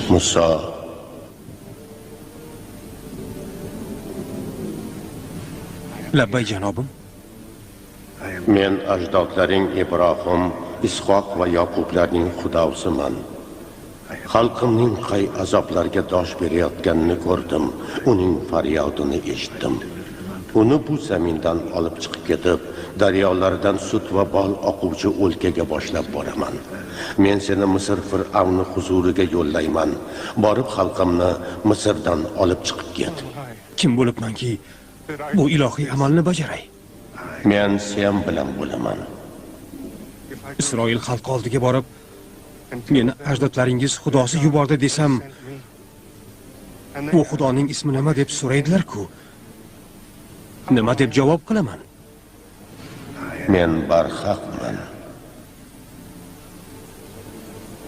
Musa, Labbay janobim. men ajdodlaring Ibrohim, Ishoq va Yoqublarning xudosiman. Xalqimning qay azoblarga dosh berayotganini ko'rdim, uning faryodini eshitdim. Uni bu zamindan olib chiqib ketib, daryolardan sut va bol oquvchi o'lkaga boshlab boraman. Men seni Misr Fir'avni huzuriga yo'llayman. Borib xalqimni Misrdan olib chiqib ket. Kim bo'libmanki, bu ilohiy amalni bajaray? Men sen bilan bo'laman. Isroil xalqi oldiga borib, meni ajdodlaringiz xudosi yubordi desam, bu xudoning ismi nima deb so'raydilar-ku. Nima deb javob qilaman? Men barhaqman.